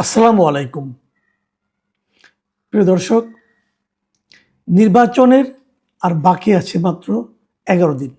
আসসালামু আলাইকুম। প্রিয় দর্শক, নির্বাচনের আর বাকি আছে মাত্র 11 দিন।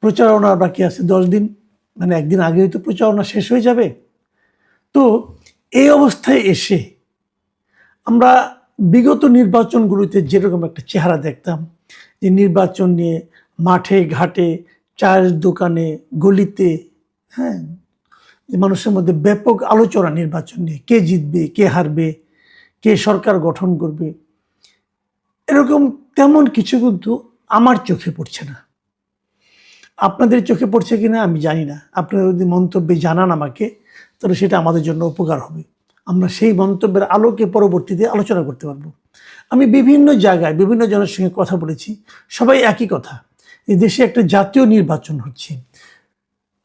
প্রচারণার বাকি আছে 10 দিন, মানে একদিন আগেই তো প্রচারণা শেষ হয়ে যাবে। তো এই অবস্থায় এসে আমরা বিগত নির্বাচনগুলোতে যেরকম একটা চেহারা দেখতাম, যে নির্বাচন নিয়ে মাঠে ঘাটে, চায়ের দোকানে, গলিতে, হ্যাঁ, যে মানুষের মধ্যে ব্যাপক আলোচনা নির্বাচন নিয়ে, কে জিতবে, কে হারবে, কে সরকার গঠন করবে, এরকম তেমন কিছু কিন্তু আমার চোখে পড়ছে না। আপনাদের চোখে পড়ছে কিনা আমি জানি না। আপনারা যদি মন্তব্যে জানান আমাকে, তাহলে সেটা আমাদের জন্য উপকার হবে। আমরা সেই মন্তব্যের আলোকে পরবর্তীতে আলোচনা করতে পারবো। আমি বিভিন্ন জায়গায় বিভিন্ন জনের সঙ্গে কথা বলেছি, সবাই একই কথা, এই দেশে একটা জাতীয় নির্বাচন হচ্ছে।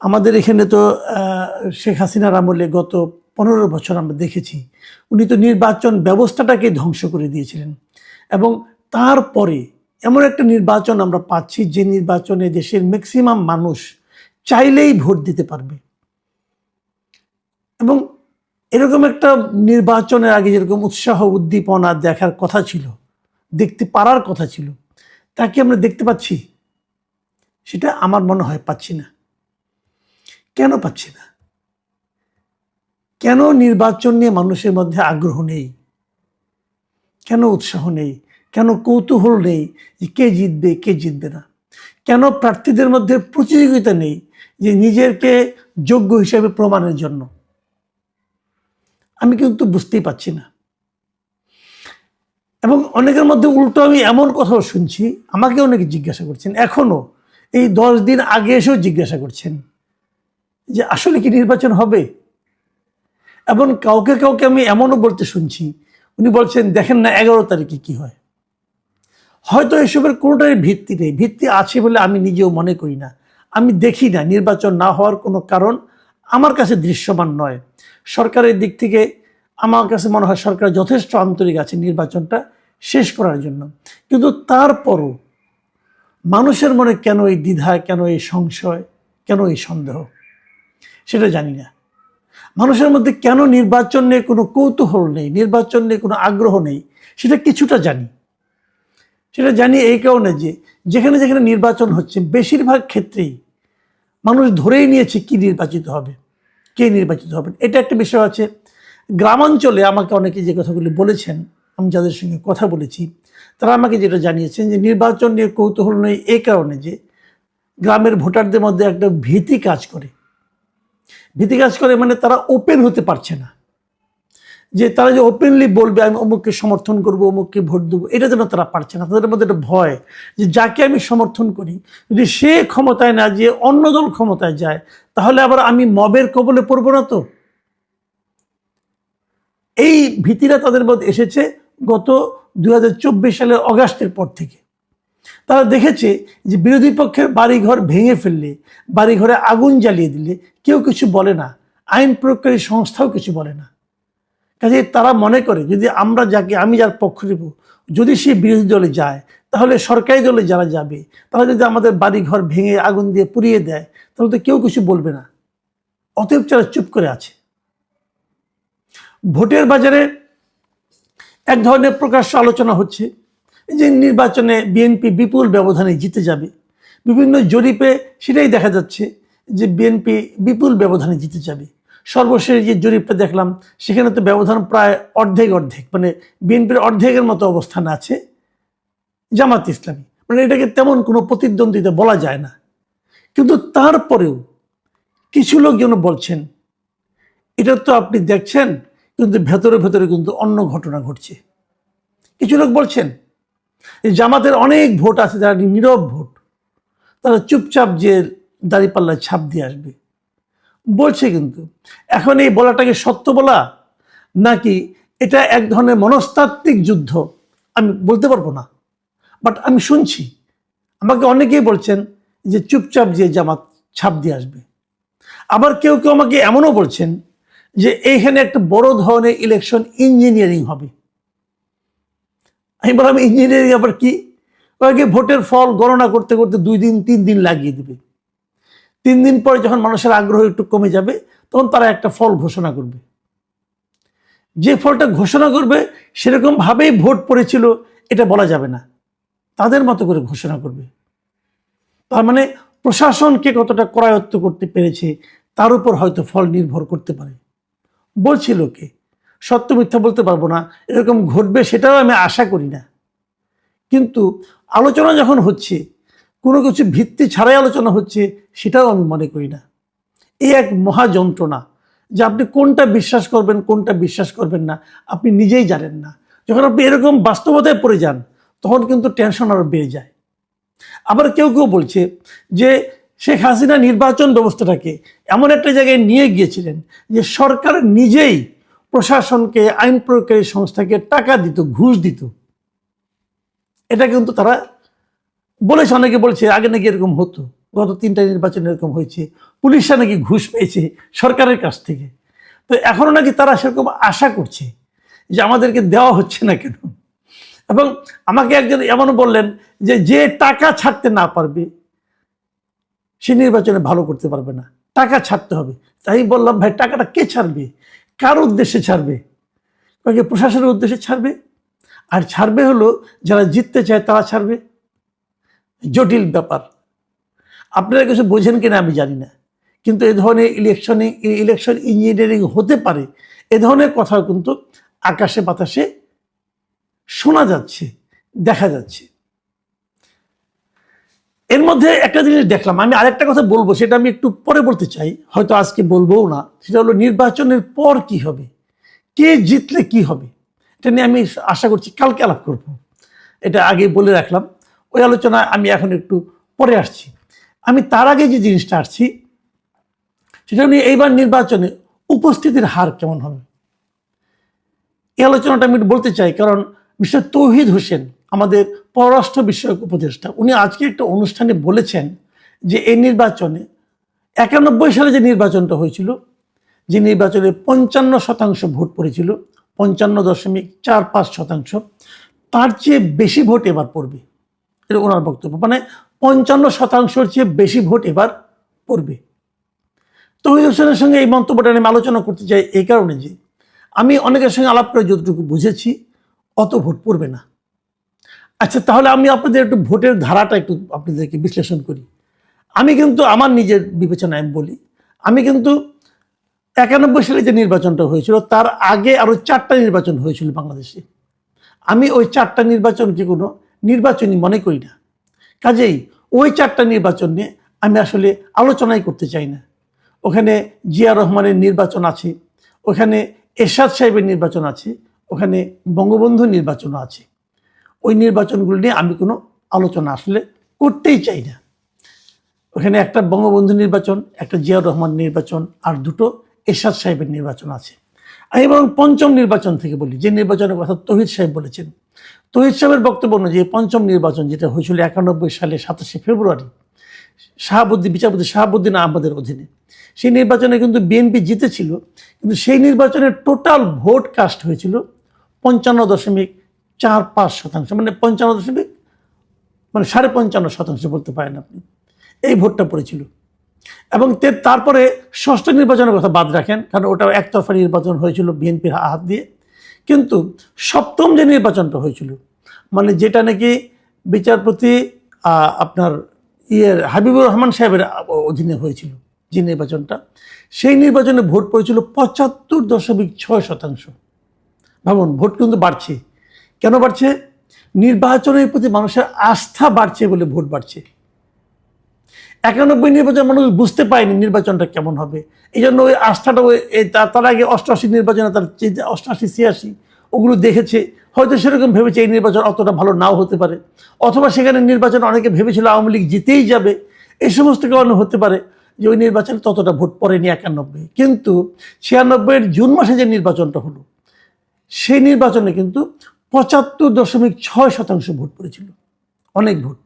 আমাদের এখানে তো শেখ হাসিনার আমলে গত 15 বছর আমরা দেখেছি, উনি তো নির্বাচন ব্যবস্থাটাকে ধ্বংস করে দিয়েছিলেন। এবং তারপরে এমন একটা নির্বাচন আমরা পাচ্ছি, যে নির্বাচনে দেশের ম্যাক্সিমাম মানুষ চাইলেই ভোট দিতে পারবে। এবং এরকম একটা নির্বাচনের আগে যেরকম উৎসাহ উদ্দীপনা দেখার কথা ছিল, দেখতে পারার কথা ছিল, তাকে আমরা দেখতে পাচ্ছি? সেটা আমার মনে হয় পাচ্ছি না। কেন পাচ্ছি না? কেন নির্বাচন নিয়ে মানুষের মধ্যে আগ্রহ নেই? কেন উৎসাহ নেই? কেন কৌতূহল নেই যে কে জিতবে, কে জিতবে না? কেন প্রার্থীদের মধ্যে প্রতিযোগিতা নেই যে নিজেকে যোগ্য হিসেবে প্রমাণের জন্য? আমি কিন্তু বুঝতেই পারছি না। এবং অনেকের মধ্যে উল্টো আমি এমন কথাও শুনছি, আমাকে অনেকে জিজ্ঞাসা করছেন, এখনো এই 10 দিন আগে এসেও জিজ্ঞাসা করছেন যে আসলে কি নির্বাচন হবে। এবং কাউকে কাউকে আমি এমনও বলতে শুনছি, উনি বলছেন দেখেন না 11 তারিখে কি হয়। হয়তো এসবের কোনোটাই ভিত্তি নেই। ভিত্তি আছে বলে আমি নিজেও মনে করি না। আমি দেখি না নির্বাচন না হওয়ার কোনো কারণ আমার কাছে দৃশ্যমান নয়। সরকারের দিক থেকে আমার কাছে মনে হয় সরকার যথেষ্ট আন্তরিক আছে নির্বাচনটা শেষ করার জন্য। কিন্তু তারপরও মানুষের মনে কেন এই দ্বিধা, কেন এই সংশয়, কেন এই সন্দেহ, সেটা জানি না। মানুষের মধ্যে কেন নির্বাচন নিয়ে কোনো কৌতূহল নেই, নির্বাচন নিয়ে কোনো আগ্রহ নেই, সেটা কিছুটা জানি। সেটা জানি এই কারণে যে যেখানে যেখানে নির্বাচন হচ্ছে বেশিরভাগ ক্ষেত্রেই মানুষ ধরেই নিয়েছে কি নির্বাচিত হবে, কে নির্বাচিত হবেন। এটা একটা বিষয় আছে। গ্রামাঞ্চলে আমাকে অনেকে যে কথাগুলি বলেছেন, আমি যাদের সঙ্গে কথা বলেছি, তারা আমাকে যেটা জানিয়েছেন যে নির্বাচন নিয়ে কৌতূহল নেই এই কারণে যে গ্রামের ভোটারদের মধ্যে একটা ভীতি কাজ করে। ভীতি কাজ করে মানে তারা ওপেন হতে পারছে না, যে তারা যে ওপেনলি বলবে আমি অমুককে সমর্থন করবো, অমুককে ভোট দেবো, এটা যেন তারা পারছে না। তাদের মধ্যে একটা ভয় যে যাকে আমি সমর্থন করি যদি সে ক্ষমতায় না যেয়ে অন্য দল ক্ষমতায় যায়, তাহলে আবার আমি মবের কবলে পড়বো না তো। এই ভীতিটা তাদের মধ্যে এসেছে গত 2024 সালের অগাস্টের পর থেকে। তারা দেখেছে যে বিরোধী পক্ষের বাড়িঘর ভেঙে ফেললে, বাড়িঘরে আগুন জ্বালিয়ে দিলে কেউ কিছু বলে না, আইন প্রয়োগকারী সংস্থাও কিছু বলে না। কাজে তারা মনে করে যদি আমরা আমি যার পক্ষ নেব, যদি সে বিরোধী দলে যায়, তাহলে সরকারি দলে যারা যাবে তারা যদি আমাদের বাড়ি ঘর ভেঙে আগুন দিয়ে পুড়িয়ে দেয়, তাহলে তো কেউ কিছু বলবে না। অতএব তারা চুপ করে আছে। ভোটের বাজারে এক ধরনের প্রকাশ্য আলোচনা হচ্ছে যে নির্বাচনে বিএনপি বিপুল ব্যবধানে জিতে যাবে। বিভিন্ন জরিপে সেটাই দেখা যাচ্ছে যে বিএনপি বিপুল ব্যবধানে জিতে যাবে। সর্বশেষ যে জরিপটা দেখলাম সেখানে তো ব্যবধান প্রায় অর্ধেক, মানে বিএনপির অর্ধেকের মতো অবস্থান আছে জামাত ইসলামী। মানে এটাকে তেমন কোনো প্রতিদ্বন্দ্বিতা বলা যায় না। কিন্তু তারপরেও কিছু লোক যেন বলছেন এটা তো আপনি দেখছেন, কিন্তু ভেতরে ভেতরে কিন্তু অন্য ঘটনা ঘটছে। কিছু লোক বলছেন জামাতের অনেক ভোট আছে যারা নীরব ভোট, তারা চুপচাপ যে দাঁড়িপাল্লায় ছাপ দিয়ে আসবে বলছে। কিন্তু এখন এই বলাটাকে সত্য বলা নাকি এটা এক ধরনের মনস্তাত্ত্বিক যুদ্ধ আমি বলতে পারবো না। বাট আমি শুনছি, আমাকে অনেকেই বলছেন যে চুপচাপ যে জামাত ছাপ দিয়ে আসবে। আবার কেউ কেউ আমাকে এমনও বলছেন যে এইখানে একটা বড় ধরনের ইলেকশন ইঞ্জিনিয়ারিং হবে। আমি বললাম ইঞ্জিনিয়ারিং আবার কি? ওকে ভোটের ফল গণনা করতে করতে 2 দিন 3 দিন লাগিয়ে দেবে। 3 দিন পরে যখন মানুষের আগ্রহ একটু কমে যাবে, তখন তারা একটা ফল ঘোষণা করবে। যে ফলটা ঘোষণা করবে সেরকমভাবেই ভোট পড়েছিল এটা বলা যাবে না, তাদের মতো করে ঘোষণা করবে। তার মানে প্রশাসনকে কতটা করায়ত্ত করতে পেরেছে তার উপর হয়তো ফল নির্ভর করতে পারে। বলছিল কে, সত্য মিথ্যা বলতে পারবো না, এরকম ঘটবে সেটাও আমি আশা করি না। কিন্তু আলোচনা যখন হচ্ছে, কোনো কিছু ভিত্তি ছাড়াই আলোচনা হচ্ছে, সেটাও আমি মনে করি না। এই এক মহা যন্ত্রণা যে আপনি কোনটা বিশ্বাস করবেন কোনটা বিশ্বাস করবেন না আপনি নিজেই জানেন না। যখন আপনি এরকম বাস্তবতায় পড়ে যান তখন কিন্তু টেনশন আরো বেড়ে যায়। আবার কেউ কেউ বলছে যে শেখ হাসিনা নির্বাচন ব্যবস্থাটাকে এমন একটা জায়গায় নিয়ে গিয়েছিলেন যে সরকার নিজেই প্রশাসনকে, আইন প্রয়োগকারী সংস্থাকে টাকা দিত, ঘুষ দিত। এটা কিন্তু তারা বলেছে, অনেকে বলছে আগে নাকি এরকম হতো, গত 3টা নির্বাচন এরকম হয়েছে, পুলিশরা নাকি ঘুষ পেয়েছে সরকারের কাছ থেকে। তো এখনো নাকি তারা সেরকম আশা করছে যে আমাদেরকে দেওয়া হচ্ছে না কেন। এবং আমাকে একজন এমনও বললেন যে যে টাকা ছাড়তে না পারবে সে নির্বাচনে ভালো করতে পারবে না, টাকা ছাড়তে হবে। তাই বললাম ভাই টাকাটা কে ছাড়বে, কার উদ্দেশ্যে ছাড়বে? কারণ প্রশাসনের উদ্দেশ্যে ছাড়বে, আর ছাড়বে হলো যারা জিততে চায় তারা ছাড়বে। জটিল ব্যাপার। আপনারা কিছু বোঝেন কিনা আমি জানি না, কিন্তু এ ধরনের ইলেকশন ইঞ্জিনিয়ারিং হতে পারে, এ ধরনের কথা কিন্তু আকাশে বাতাসে শোনা যাচ্ছে, দেখা যাচ্ছে। এর মধ্যে একটা জিনিস দেখলাম, আমি আরেকটা কথা বলবো, সেটা আমি একটু পরে বলতে চাই, হয়তো আজকে বলবোও না। সেটা হলো নির্বাচনের পর কি হবে, কে জিতলে কি হবে, এটা নিয়ে আমি আশা করছি কালকে আলাপ করব। এটা আগে বলে রাখলাম, ওই আলোচনা আমি এখন একটু পরে আসছি। আমি তার আগে যে জিনিসটা আসছি সেটা নিয়ে এইবার নির্বাচনে উপস্থিতির হার কেমন হবে, এই আলোচনাটা আমি বলতে চাই। কারণ মিস্টার তৌহিদ হোসেন, আমাদের পররাষ্ট্র বিষয়ক উপদেষ্টা, উনি আজকে একটা অনুষ্ঠানে বলেছেন যে এই নির্বাচনে 91 সালে যে নির্বাচনটা হয়েছিল, যে নির্বাচনে 55% ভোট পড়েছিল, 55.45%, তার চেয়ে বেশি ভোট এবার পড়বে। এটা ওনার বক্তব্য, মানে 55%-র চেয়ে বেশি ভোট এবার পড়বে। তৌহিদ হোসেনের সঙ্গে এই মন্তব্যটা আমি আলোচনা করতে চাই এই কারণে যে আমি অনেকের সঙ্গে আলাপ করে যতটুকু বুঝেছি অত ভোট পড়বে না। আচ্ছা, তাহলে আমি আপনাদের একটু ভোটের ধারাটা একটু আপনাদেরকে বিশ্লেষণ করি। আমি কিন্তু আমার নিজের বিবেচনায় বলি, আমি কিন্তু 91 সালে যে নির্বাচনটা হয়েছিল তার আগে আরো 4টা নির্বাচন হয়েছিল বাংলাদেশে। আমি ওই 4টা নির্বাচনকে কোনো নির্বাচনই মনে করি না। কাজেই ওই 4টা নির্বাচন নিয়ে আমি আসলে আলোচনাই করতে চাই না। ওখানে জিয়া রহমানের নির্বাচন আছে, ওখানে এরশাদ সাহেবের নির্বাচন আছে, ওখানে বঙ্গবন্ধু নির্বাচনও আছে। ওই নির্বাচনগুলো নিয়ে আমি কোনো আলোচনা আসলে করতেই চাই না। ওখানে একটা বঙ্গবন্ধু নির্বাচন, একটা জিয়া রহমান নির্বাচন, আর 2টো এরশাদ সাহেবের নির্বাচন আছে। আমি এবং পঞ্চম নির্বাচন থেকে বলি, যে নির্বাচনের কথা তৌহিদ সাহেব বলেছেন। তৌহিদ সাহেবের বক্তব্য অনুযায়ী পঞ্চম নির্বাচন যেটা হয়েছিল 91 সালে 27শে ফেব্রুয়ারি, বিচারপতি শাহাবুদ্দিন আহমদের অধীনে, সেই নির্বাচনে কিন্তু বিএনপি জিতেছিল, কিন্তু সেই নির্বাচনের টোটাল ভোট কাস্ট হয়েছিল 55.45%, মানে 55.55% বলতে পারেন আপনি, এই ভোটটা পড়েছিল। এবং তারপরে ষষ্ঠ নির্বাচনের কথা বাদ রাখেন, কারণ ওটা একতরফা নির্বাচন হয়েছিল বিএনপির হাত দিয়ে। কিন্তু সপ্তম যে নির্বাচনটা হয়েছিল, মানে যেটা নাকি বিচারপতি আপনার হাবিবুর রহমান সাহেবের অধীনে হয়েছিল যে নির্বাচনটা, সেই নির্বাচনে ভোট পড়েছিল 75.6%। ভাবুন, ভোট কিন্তু বাড়ছে। কেন বাড়ছে? নির্বাচনের প্রতি মানুষের আস্থা বাড়ছে বলে ভোট বাড়ছে। 91 নির্বাচন মানুষ বুঝতে পারেনি নির্বাচনটা কেমন হবে, এই জন্য ওই আস্থাটা তার আগে 88 নির্বাচনে, তার 88, 86 ওগুলো দেখেছে, হয়তো সেরকম ভেবেছে এই নির্বাচন অতটা ভালো নাও হতে পারে, অথবা সেখানে নির্বাচন অনেকে ভেবেছিল আওয়ামী লীগ জিতেই যাবে। এই সমস্ত কারণে হতে পারে যে ওই নির্বাচনে ততটা ভোট পড়েনি 91। কিন্তু 96-এর জুন মাসে যে নির্বাচনটা হলো, সেই নির্বাচনে কিন্তু 75.6% ভোট পড়েছিল, অনেক ভোট।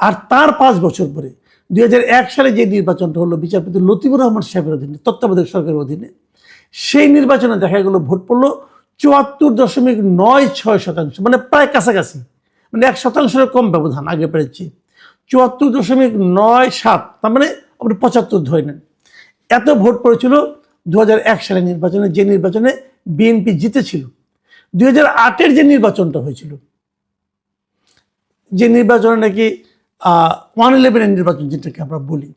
আর তার 5 বছর পরে 2001 সালে যে নির্বাচনটা হলো বিচারপতি লতিফুর রহমান সাহেবের অধীনে, তত্ত্বাবধায়ক সরকারের অধীনে, সেই নির্বাচনে দেখা গেল ভোট পড়লো 74.96%, মানে প্রায় কাছাকাছি, মানে 1%-এর কম ব্যবধান আগে পেয়েছি। 74.97, তার মানে আপনি 75 ধরে নেন। এত ভোট পড়েছিল 2001 সালের নির্বাচনে, যে নির্বাচনে বিএনপি জিতেছিল। 2008-এর যে নির্বাচনটা হয়েছিল, যে নির্বাচনে নাকি 111-এর নির্বাচন যেটাকে আমরা বলি,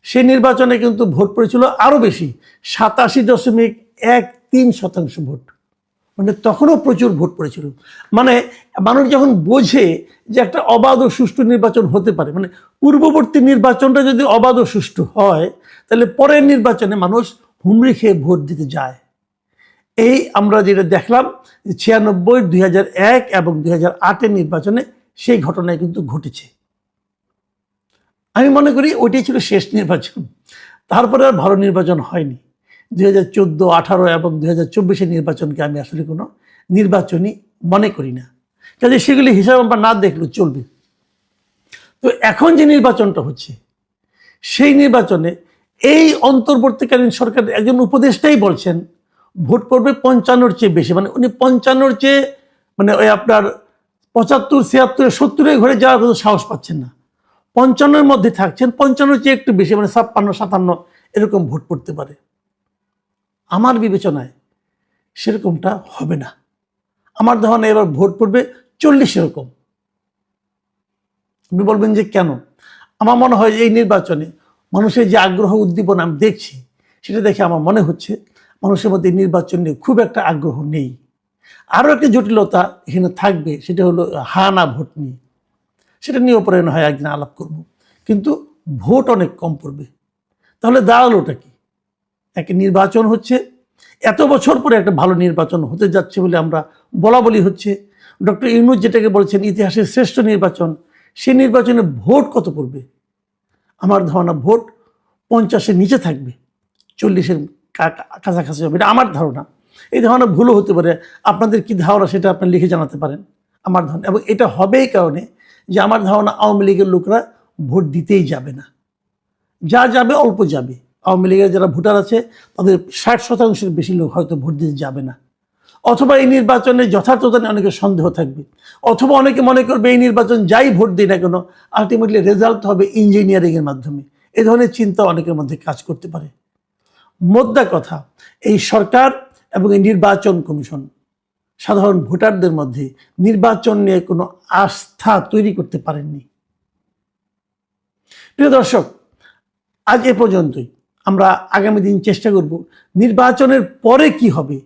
সেই নির্বাচনে কিন্তু ভোট পড়েছিল আরও বেশি, 87.13% ভোট। মানে তখনও প্রচুর ভোট পড়েছিল। মানে মানুষ যখন বোঝে যে একটা অবাধ ও সুষ্ঠু নির্বাচন হতে পারে, মানে পূর্ববর্তী নির্বাচনটা যদি অবাধ ও সুষ্ঠু হয়, তাহলে পরের নির্বাচনে মানুষ হুমড়ি খেয়ে ভোট দিতে যায়। এই আমরা যেটা দেখলাম 96, 2001 এবং 2008-এর নির্বাচনে সেই ঘটনায় কিন্তু ঘটেছে। আমি মনে করি ওইটাই ছিল শেষ নির্বাচন, তারপরে আর ভালো নির্বাচন হয়নি। 2014, 2018 এবং 2024-এর নির্বাচনকে আমি আসলে কোনো নির্বাচনই মনে করি না, কাজে সেগুলি হিসাব আমরা না দেখলেও চলবে। তো এখন যে নির্বাচনটা হচ্ছে, সেই নির্বাচনে এই অন্তর্বর্তীকালীন সরকারের একজন উপদেষ্টাই বলছেন ভোট পড়বে 55-র চেয়ে বেশি। মানে উনি 55-র চেয়ে, মানে ওই আপনার 75, 76, 70-এর ঘরে যাওয়ার কোনো সাহস পাচ্ছেন না, 55-এর মধ্যে থাকছেন, 55-র চেয়ে একটু বেশি, মানে 56, 57 এরকম ভোট পড়তে পারে। আমার বিবেচনায় সেরকমটা হবে না। আমার ধারণা এবার ভোট পড়বে 40 এরকম। আপনি বলবেন যে কেন? আমার মনে হয় এই নির্বাচনে মানুষের যে আগ্রহ উদ্দীপনা আমি দেখছি, সেটা দেখে আমার মনে হচ্ছে মানুষের মধ্যে নির্বাচন নিয়ে খুব একটা আগ্রহ নেই। আরও একটা জটিলতা এখানে থাকবে, সেটা হলো হা না ভোট নিয়ে। সেটা নিয়েও পরে হয় একদিন আলাপ করব। কিন্তু ভোট অনেক কম পড়বে। তাহলে দাঁড়ালোটা কি? একটা নির্বাচন হচ্ছে, এত বছর পরে একটা ভালো নির্বাচন হতে যাচ্ছে বলে আমরা বলা বলি হচ্ছে। ডক্টর ইউনূস যেটাকে বলছেন ইতিহাসের শ্রেষ্ঠ নির্বাচন, সেই নির্বাচনে ভোট কত পড়বে? আমার ধারণা ভোট 50-এর নিচে থাকবে, 40-এর কাছাকাছি হবে, এটা আমার ধারণা। এই ধারণা ভুলও হতে পারে। আপনাদের কি ধারণা সেটা আপনারা লিখে জানাতে পারেন। আমার ধারণা, এবং এটা হবে এই কারণে যে আমার ধারণা আওয়ামী লীগের লোকরা ভোট দিতেই যাবে না, যা যাবে অল্প যাবে। আওয়ামী লীগের যারা ভোটার আছে তাদের 60%-এর বেশি লোক হয়তো ভোট দিতে যাবে না। অথবা এই নির্বাচনে যথার্থতা নিয়ে অনেকের সন্দেহ থাকবে, অথবা অনেকে মনে করবে এই নির্বাচন যাই ভোট দিই না কেন আলটিমেটলি রেজাল্ট হবে ইঞ্জিনিয়ারিংয়ের মাধ্যমে। এই ধরনের চিন্তা অনেকের মধ্যে কাজ করতে পারে। মোদ্দা কথা, এই সরকার এবং এই নির্বাচন কমিশন সাধারণ ভোটারদের মধ্যে নির্বাচন নিয়ে কোনো আস্থা তৈরি করতে পারেননি। প্রিয় দর্শক, আজ এ পর্যন্তই। আমরা আগামী দিন চেষ্টা করব নির্বাচনের পরে কি হবে